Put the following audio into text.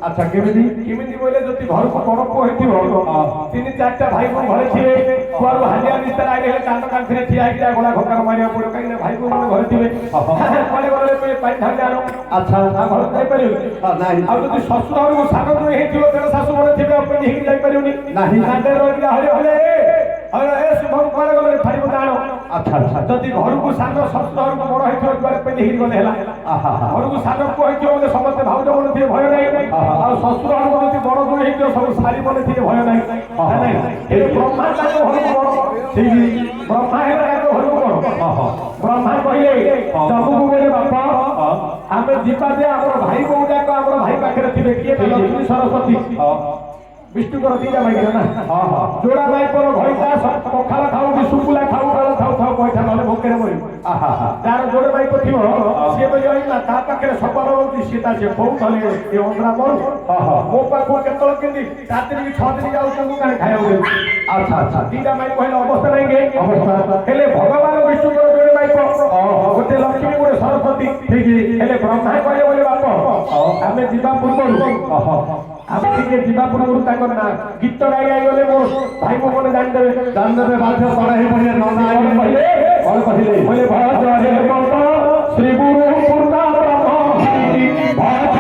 আচ্ছা কেমিতি কেমিতি বলে যদি ঘর বড় পুଅ হইতিব তিন চারটা ভাই বোন ঘরে থিবে কুয়ার হাজিয়া নিস্তার আগে হেলে কান্দ কান্থিরে ঠিয়া হইতা গলা ঘোকার মারিয়া পড়ে কাইনা ভাই বোন ঘরে থিবে কলে গলে পানি ঢালি আনো আচ্ছা ঘর যাই পারিব নাই আর যদি শ্বশুর ঘরକୁ ସାନ ଦୁଇ ହେଇଥିବ ତେଣୁ ଶାଶୁ ମନେ ଥିବେ ଆପଣ ହେଇକି ଯାଇପାରିବନି ନାହିଁ ନାଟେ ରହିଲା ହଳେ ହଳେ ଏ ଶୁଭମ କୁଆଡେ ଗଲେ ଫାଡ଼ିବ ଜାଣ আচ্ছা আচ্ছা ଯଦି ଘରକୁ ସାନ ଶ୍ୱଶୁର ଘରକୁ ବଡ ହେଇଥିବ କୁଆଡେ ପେଲି ହେଇକି ଗଲେ ହେଲା ଘରକୁ ସାନ ପୁଅ ହେଇଥିବ ବୋଲେ ସମସ୍ତେ ଭାଉଜ ମନେ ଥିବେ ଭୟ ନାହିଁ ଆଉ ଶ୍ୱଶୁର ଘରକୁ ଯଦି ବଡ ଦୁଇ ହେଇଥିବ ସବୁ ଶାରୀ ମନେ ଥିବେ ଭୟ ନାହିଁ ନାହିଁ ଏ ବ୍ରହ୍ମା ତାଙ୍କ ଘରକୁ ବଡ ସେଇ ବ୍ରହ୍ମା ହେଲା ତାଙ୍କ ଘରକୁ ବଡ ବ୍ରହ୍ମା କହିଲେ ଜମକୁ କହିଲେ ବାପା ଆମେ ଯିବା ଯେ ଆମର ଭାଇ ବୋଉ ଯାକ ଆମର ଭାଇ ପାଖରେ ଥିବେ କିଏ ଲକ୍ଷ୍ମୀ ସରସ୍ୱତୀ ବିଷ୍ଣୁଙ୍କର ଦିଟା ଭାଇ ନା ଯୋଡା ଭାଇ ପର ଘଇତା ପଖାଳ ଖାଉ କି ଶୁକୁଲା ଖାଉ କାଳ ଖାଉ ଖାଉ ପଇସା ନହେଲେ ଭୋକରେ ମରିବ ଯାହାର ଯୋଡେ ଭାଇ ଥିବ ସିଏ ତ ଜାଣିଲା ତା ପାଖରେ ସବାର ରହୁଛି ସିଏ ତା ସେ ବୋଉ ଧଲେ ଏ ଅଣ୍ଡରା ମରୁ ମୋ ପାଖକୁ କେତେବେଳେ କେମିତି 7 ଦିନ କି 6 ଦିନ ଯାଉଛନ୍ତି କାହିଁ ଖାଇବାକୁ আচ্ছা আচ্ছা ଦିଟା ଭାଇ କହିଲେ ଅବସ୍ଥା ନାହିଁ ଅବସ୍ଥା ହେଲେ ଭଗବାନ ବିଷ୍ଣୁଙ୍କର ଯୋଡେ ଭାଇ ଗୋଟେ ଲକ୍ଷ୍ମୀ ଗୋଟେ ସରସ୍ୱତୀ ଠିକ ହେଲେ ବ୍ରହ୍ମା କହିଲେ ବୋଲି ବାପ ଆମେ ଯିବା ପୂର୍ବରୁ ଆମେ ଟିକେ ଯିବା ପୂର୍ବରୁ ତାଙ୍କ ନା ଗୀତ ଗାଇ ଗାଇ ଗଲେ ମୋ ଭାଇ ମୋ ମନେ ଜାଣିଦେବେ বাধ্য করা হয়ে পড়ে ননা କହିଲେ କହିଲେ ଭଜ হে ଶ୍ରୀ ଗୁରୁ ପୂର୍ଣ୍ଣ ବ୍ରହ୍ମ ଭଜ